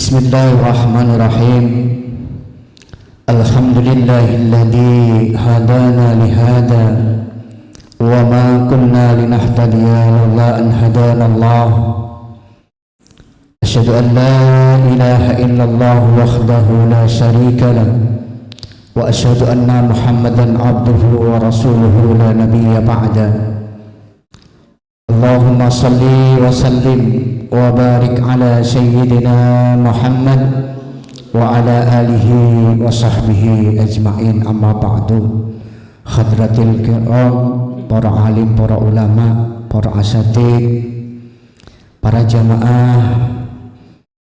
Bismillahirrahmanirrahim. Alhamdulillahilladzi hadana lihada wa ma kunna linahtadiya laula an hadana Allah. Asyhadu an la ilaha illallah wahdahu la syarika lah wa asyhadu anna Muhammadan abduhu wa rasuluhu la nabiyya ba'da. Allahumma salli wa sallim wa barik ala sayyidina Muhammad wa ala alihi wa sahbihi ajma'in, amma ba'du. Hadratil kiram, para alim, para ulama, para asatid, para jamaah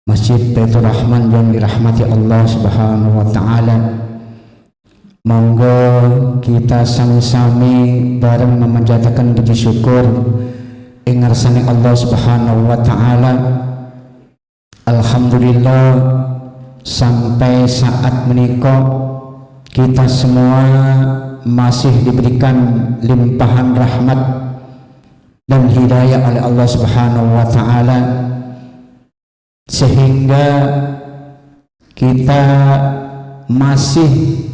Masjid Baitur Rahman yang dirahmati Allah Subhanahu wa taala. Monggo kita sami-sami bareng memanjatkan puji syukur ing ngarsane Allah Subhanahu wa taala. Alhamdulillah, sampai saat menika kita semua masih diberikan limpahan rahmat dan hidayah oleh Allah Subhanahu wa taala, sehingga kita masih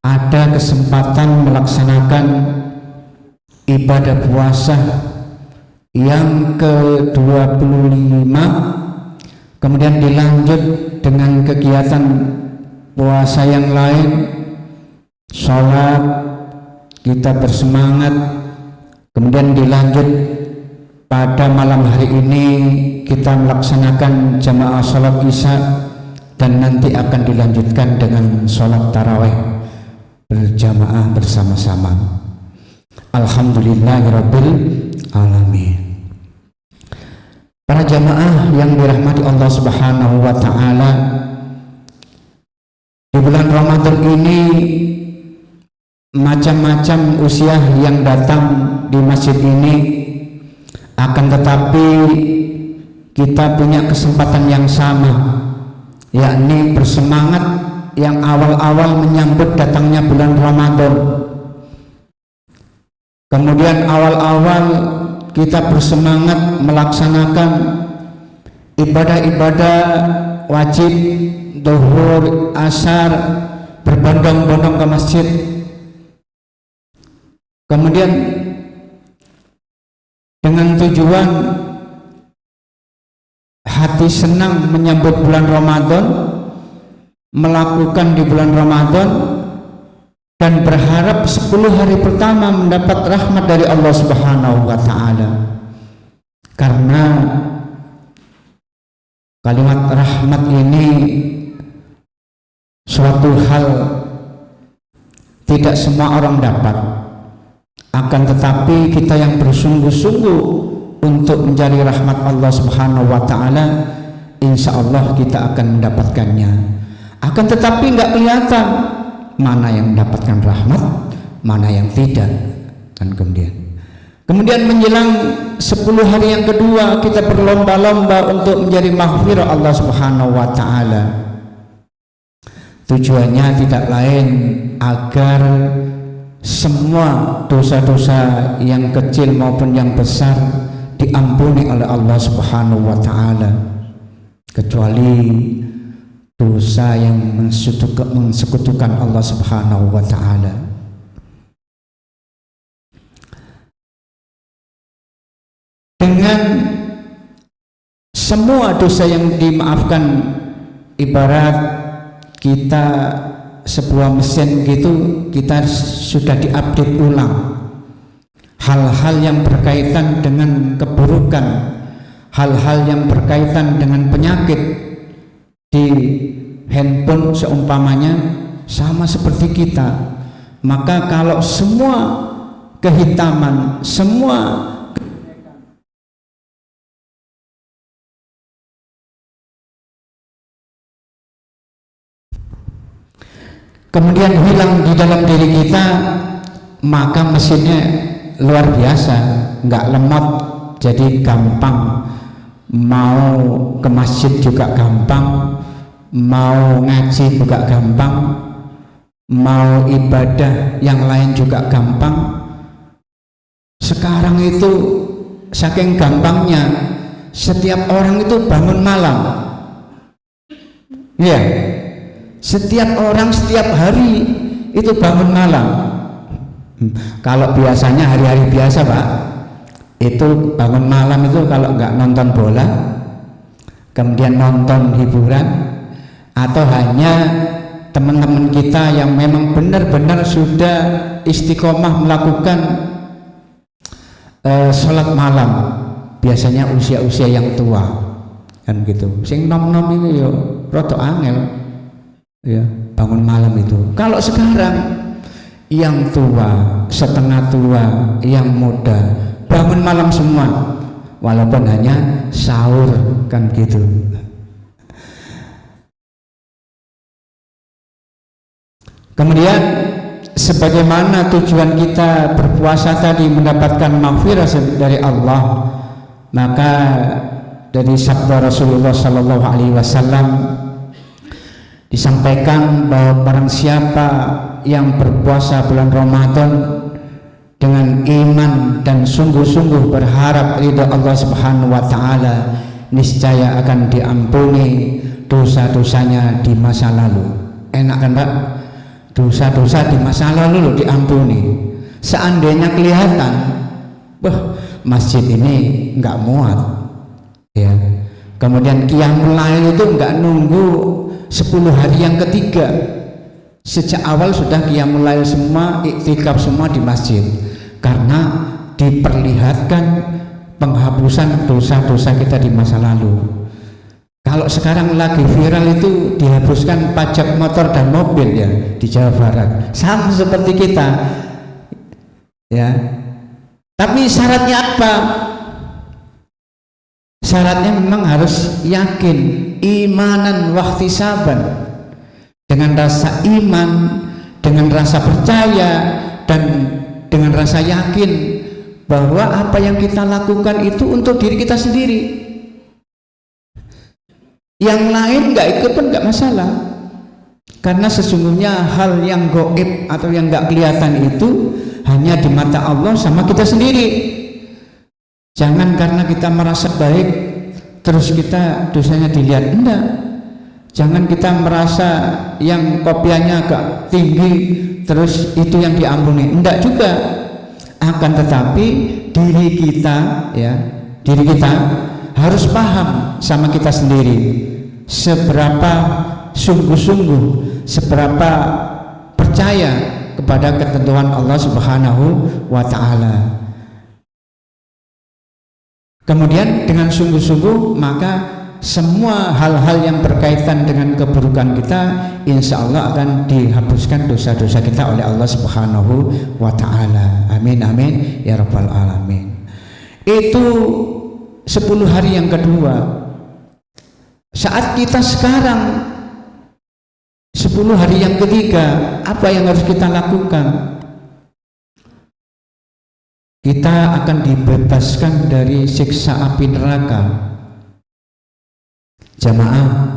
ada kesempatan melaksanakan ibadah puasa yang ke-25, kemudian dilanjut dengan kegiatan puasa yang lain, sholat, kita bersemangat, kemudian dilanjut pada malam hari ini kita melaksanakan jamaah sholat isya, dan nanti akan dilanjutkan dengan sholat tarawih berjamaah bersama-sama. Alhamdulillahirabbil alamin. Para jamaah yang dirahmati Allah Subhanahu wa taala, di bulan Ramadan ini macam-macam usia yang datang di masjid ini, akan tetapi kita punya kesempatan yang sama, yakni bersemangat yang awal-awal menyambut datangnya bulan Ramadan. Kemudian awal-awal kita bersemangat melaksanakan ibadah-ibadah wajib, zuhur, asar, berbondong-bondong ke masjid. Kemudian dengan tujuan hati senang menyambut bulan Ramadan, melakukan di bulan Ramadan, dan berharap 10 hari pertama mendapat rahmat dari Allah Subhanahu wa taala. Karena kalimat rahmat ini suatu hal tidak semua orang dapat. Akan tetapi kita yang bersungguh-sungguh untuk mencari rahmat Allah Subhanahu wa taala, insya Allah kita akan mendapatkannya. Akan tetapi nggak kelihatan mana yang mendapatkan rahmat, mana yang tidak. Dan kemudian menjelang 10 hari yang kedua, kita berlomba-lomba untuk menjadi maghfirah Allah Subhanahu wa taala. Tujuannya tidak lain agar semua dosa-dosa yang kecil maupun yang besar diampuni oleh Allah Subhanahu wa taala, kecuali dosa yang mensekutukan Allah Subhanahu wa taala. Dengan semua dosa yang dimaafkan, ibarat kita sebuah mesin gitu, kita sudah diupdate ulang. Hal-hal yang berkaitan dengan keburukan, hal-hal yang berkaitan dengan penyakit di handphone seumpamanya sama seperti kita. Maka kalau semua kehitaman, semua kemudian hilang di dalam diri kita, maka mesinnya luar biasa, nggak lemot, jadi gampang. Mau ke masjid juga gampang, mau ngaji juga gampang, mau ibadah yang lain juga gampang. Sekarang itu saking gampangnya, setiap orang itu bangun malam Ya, setiap orang setiap hari itu bangun malam. Kalau biasanya hari-hari biasa Pak, itu bangun malam itu kalau nggak nonton bola, kemudian nonton hiburan, atau hanya teman-teman kita yang memang benar-benar sudah istiqomah melakukan sholat malam, biasanya usia-usia yang tua kan gitu. Sing nom-nom itu yo rada angel ya bangun malam itu. Kalau sekarang yang tua, setengah tua, yang muda bangun malam semua, walaupun hanya sahur kan gitu. Kemudian sebagaimana tujuan kita berpuasa tadi mendapatkan maghfirah dari Allah, maka dari sabda Rasulullah Sallallahu Alaihi Wasallam disampaikan bahwa barang siapa yang berpuasa bulan Ramadan dengan iman dan sungguh-sungguh berharap ridha Allah Subhanahu wa taala, niscaya akan diampuni dosa-dosanya di masa lalu. Enak kan Pak? Dosa-dosa di masa lalu loh diampuni. Seandainya kelihatan, wah masjid ini nggak muat ya. Kemudian qiyamul lail itu nggak nunggu 10 hari yang ketiga, sejak awal sudah qiyamul lail semua, iktikaf semua di masjid, karena diperlihatkan penghapusan dosa-dosa kita di masa lalu. Kalau sekarang lagi viral itu dihapuskan pajak motor dan mobil ya di Jawa Barat, sama seperti kita ya. Tapi syaratnya apa? Syaratnya memang harus yakin, imanan wahtisaban, dengan rasa iman, dengan rasa percaya, dan dengan rasa yakin bahwa apa yang kita lakukan itu untuk diri kita sendiri. Yang lain nggak ikut pun nggak masalah, karena sesungguhnya hal yang gaib atau yang nggak kelihatan itu hanya di mata Allah sama kita sendiri. Jangan karena kita merasa baik terus kita dosanya dilihat, enggak. Jangan kita merasa yang kopiannya agak tinggi terus itu yang diampuni, enggak juga. Akan tetapi diri kita ya, diri kita harus paham sama kita sendiri, seberapa sungguh-sungguh, seberapa percaya kepada ketentuan Allah Subhanahu wa taala. Kemudian dengan sungguh-sungguh maka semua hal-hal yang berkaitan dengan keburukan kita insya Allah akan dihapuskan dosa-dosa kita oleh Allah Subhanahu wa ta'ala. Amin amin ya rabbal alamin. Itu 10 hari yang kedua. Saat kita sekarang 10 hari yang ketiga, apa yang harus kita lakukan? Kita akan dibebaskan dari siksa api neraka. Jamaah,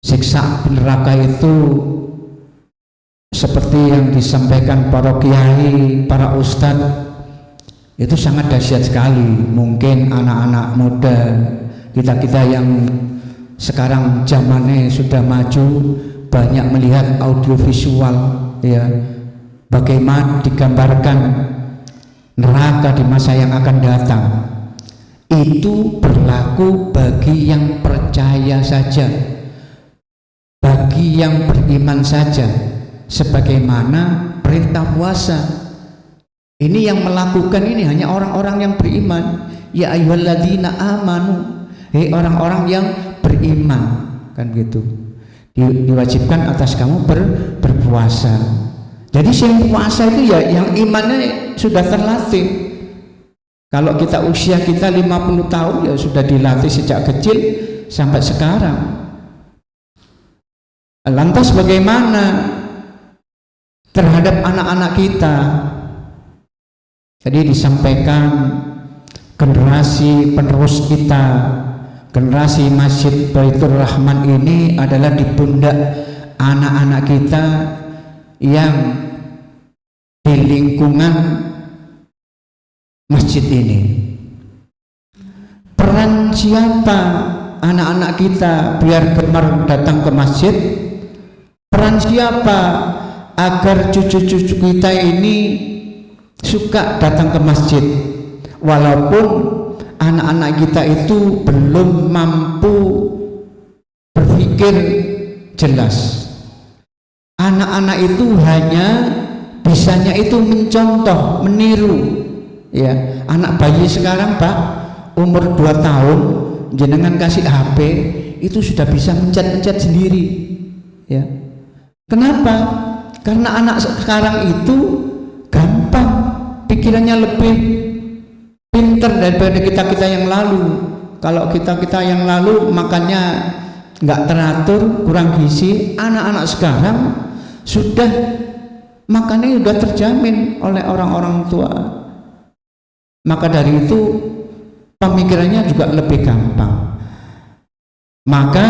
siksa api neraka itu seperti yang disampaikan para kiai, para ustadz, itu sangat dahsyat sekali. Mungkin anak-anak muda, kita-kita yang sekarang zamannya sudah maju, banyak melihat audiovisual ya, bagaimana digambarkan neraka di masa yang akan datang. Itu berlaku bagi yang percaya saja, bagi yang beriman saja, sebagaimana perintah puasa. Ini yang melakukan ini hanya orang-orang yang beriman. Ya ayyuhalladzina amanu, hei orang-orang yang beriman, kan gitu. Diwajibkan atas kamu berpuasa. Jadi yang puasa itu ya yang imannya sudah terlatih. Kalau kita usia kita 50 tahun ya sudah dilatih sejak kecil sampai sekarang. Lantas bagaimana terhadap anak-anak kita? Tadi disampaikan generasi penerus kita, generasi Masjid Baitur Rahman ini adalah di pundak anak-anak kita yang di lingkungan masjid ini. Peran siapa anak-anak kita biar gemar datang ke masjid? Peran siapa agar cucu-cucu kita ini suka datang ke masjid? Walaupun anak-anak kita itu belum mampu berpikir jelas. Anak-anak itu hanya bisanya itu mencontoh, meniru. Ya, anak bayi sekarang Pak, umur 2 tahun, jenengan kasih HP, itu sudah bisa mencet-mencet sendiri. Ya. Kenapa? Karena anak sekarang itu gampang, pikirannya lebih pintar daripada kita yang lalu. Kalau kita yang lalu makannya nggak teratur, kurang gizi. Anak-anak sekarang sudah makannya sudah terjamin oleh orang-orang tua. Maka dari itu pemikirannya juga lebih gampang. Maka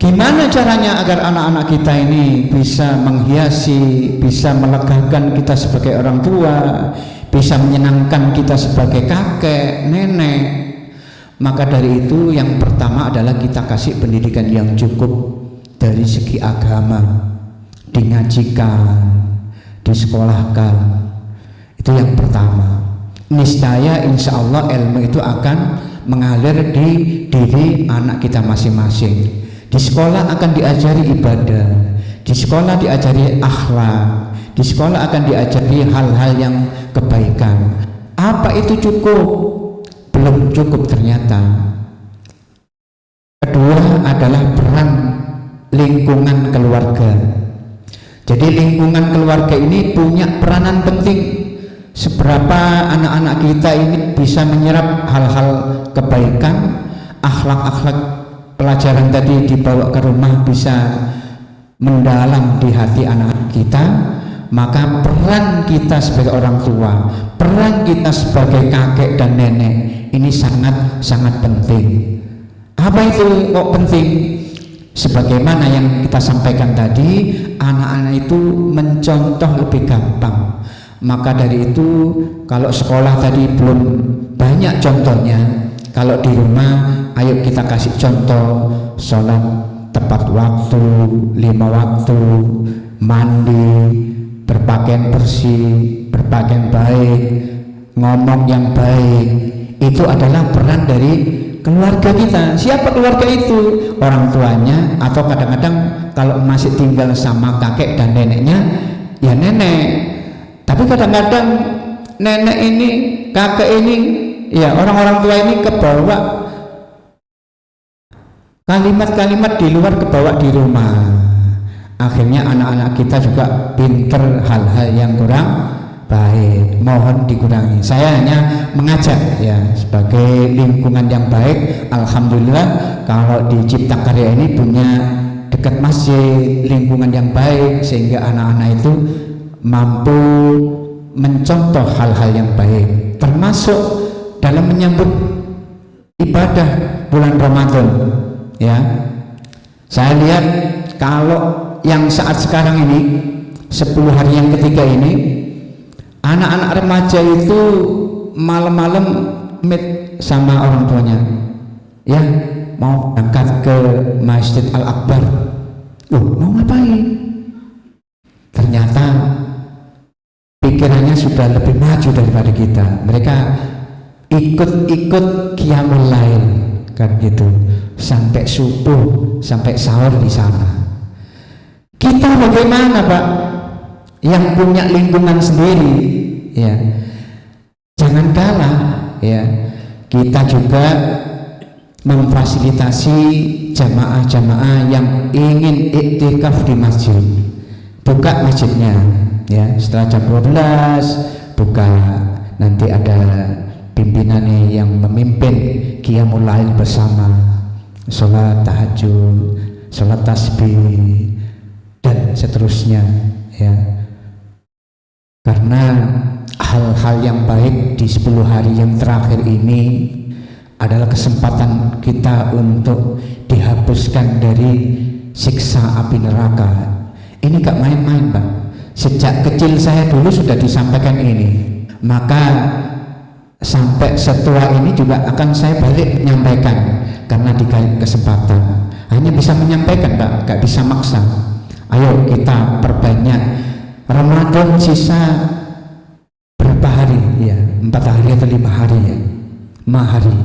gimana caranya agar anak-anak kita ini bisa menghiasi, bisa melegakan kita sebagai orang tua, bisa menyenangkan kita sebagai kakek, nenek? Maka dari itu yang pertama adalah kita kasih pendidikan yang cukup dari segi agama, dingajikan, disekolahkan. Itu yang pertama. Niscaya insya Allah ilmu itu akan mengalir di diri anak kita masing-masing. Di sekolah akan diajari ibadah, di sekolah diajari akhlak, di sekolah akan diajari hal-hal yang kebaikan. Apa itu cukup? Belum cukup ternyata. Kedua adalah peran lingkungan keluarga. Jadi lingkungan keluarga ini punya peranan penting. Seberapa anak-anak kita ini bisa menyerap hal-hal kebaikan, akhlak-akhlak pelajaran tadi dibawa ke rumah bisa mendalam di hati anak kita. Maka peran kita sebagai orang tua, peran kita sebagai kakek dan nenek ini sangat-sangat penting. Apa itu kok penting? Sebagaimana yang kita sampaikan tadi, anak-anak itu mencontoh lebih gampang. Maka dari itu kalau sekolah tadi belum banyak contohnya, kalau di rumah ayo kita kasih contoh sholat tepat waktu, 5 waktu, mandi, berpakaian bersih, berpakaian baik, ngomong yang baik. Itu adalah peran dari keluarga kita. Siapa keluarga itu? Orang tuanya, atau kadang-kadang kalau masih tinggal sama kakek dan neneknya, ya nenek. Tapi kadang-kadang nenek ini, kakek ini, ya orang-orang tua ini kebawa kalimat-kalimat di luar, kebawa di rumah. Akhirnya anak-anak kita juga pinter hal-hal yang kurang baik. Mohon dikurangi. Saya hanya mengajak ya sebagai lingkungan yang baik. Alhamdulillah kalau di Cipta Karya ini punya dekat masjid, lingkungan yang baik sehingga anak-anak itu mampu mencontoh hal-hal yang baik, termasuk dalam menyambut ibadah bulan Ramadan. Ya, saya lihat kalau yang saat sekarang ini 10 hari yang ketiga ini, anak-anak remaja itu malam-malam meet sama orang tuanya, ya mau berangkat ke Masjid Al-Akbar. Mau ngapain? Ternyata pikirannya sudah lebih maju daripada kita. Mereka ikut-ikut qiyamul lail kan gitu, sampai subuh, sampai sahur di sana. Kita bagaimana Pak? Yang punya lingkungan sendiri, ya jangan kalah, ya kita juga memfasilitasi jamaah-jamaah yang ingin iktikaf di masjid. Buka masjidnya ya setelah jam 12 buka, nanti ada pimpinan yang memimpin qiyamul lail bersama, sholat tahajud, sholat tasbih dan seterusnya ya. Karena hal-hal yang baik di 10 hari yang terakhir ini adalah kesempatan kita untuk dihapuskan dari siksa api neraka. Ini gak main-main Pak. Sejak kecil saya dulu sudah disampaikan ini, maka sampai setua ini juga akan saya balik menyampaikan. karena dikasih kesempatan. Hanya bisa menyampaikan, nggak bisa maksa. Ayo kita perbanyak. Ramadan sisa berapa hari? Ya, 4 hari atau 5 hari ya. 5 hari.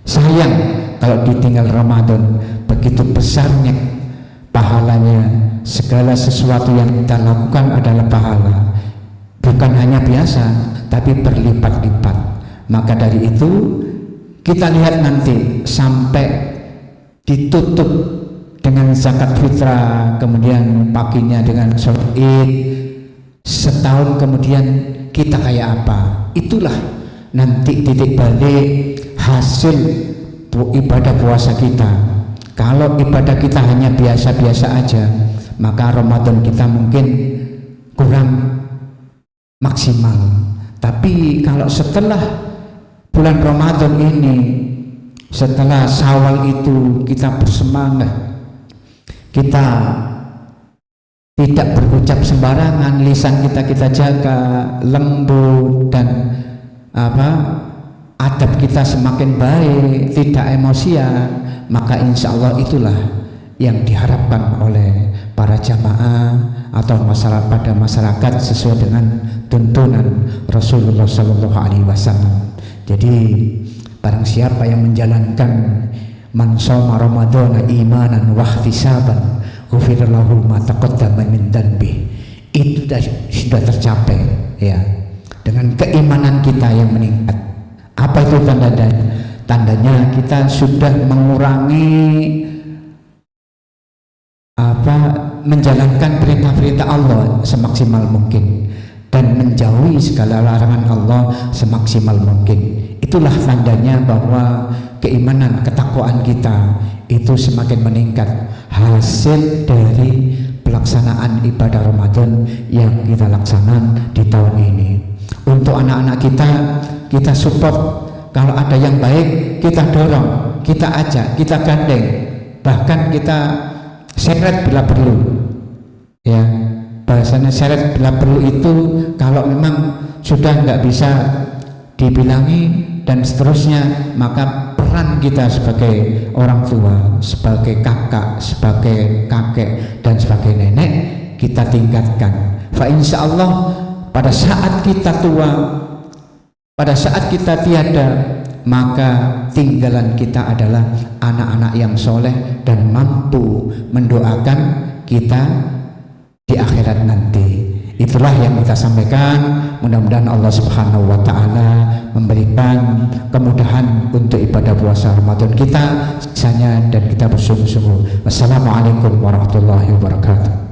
Sayang kalau ditinggal Ramadan, begitu besarnya pahalanya. Segala sesuatu yang kita lakukan adalah pahala, bukan hanya biasa tapi berlipat-lipat. Maka dari itu kita lihat nanti sampai ditutup dengan zakat fitrah, kemudian paginya dengan sholat id, setahun kemudian kita kayak apa. Itulah nanti titik balik hasil ibadah puasa kita. Kalau ibadah kita hanya biasa-biasa aja, maka Ramadan kita mungkin kurang maksimal. Tapi kalau setelah bulan Ramadan ini, setelah Syawal itu kita bersemangat, kita tidak berucap sembarangan, lisan kita jaga, lembut, dan adab kita semakin baik, tidak emosian, maka insya Allah itulah yang diharapkan oleh para jamaah atau pada masyarakat sesuai dengan tuntunan Rasulullah SAW. Jadi barang siapa yang menjalankan man shoma ramadhana imanan wa ihtisaban ghufira lahu ma taqaddama min dhanbi, itu sudah tercapai ya, dengan keimanan kita yang meningkat. Apa itu tandanya? Tandanya kita sudah mengurangi menjalankan perintah-perintah Allah semaksimal mungkin dan menjauhi segala larangan Allah semaksimal mungkin. Itulah tandanya bahwa keimanan, ketakwaan kita itu semakin meningkat, hasil dari pelaksanaan ibadah Ramadan yang kita laksanakan di tahun ini. Untuk anak-anak kita support. Kalau ada yang baik, kita dorong, kita ajak, kita gandeng, bahkan kita seret bila perlu. Ya, bahasanya seret bila perlu itu kalau memang sudah nggak bisa dibilangi dan seterusnya, maka peran kita sebagai orang tua, sebagai kakak, sebagai kakek, dan sebagai nenek kita tingkatkan. Fa insya Allah pada saat kita tua, pada saat kita tiada, maka tinggalan kita adalah anak-anak yang soleh dan mampu mendoakan kita di akhirat nanti. Itulah yang kita sampaikan. Mudah-mudahan Allah Subhanahu wa Ta'ala memberikan kemudahan untuk ibadah puasa Ramadan kita sisanya, dan kita bersungguh-sungguh. Wassalamualaikum warahmatullahi wabarakatuh.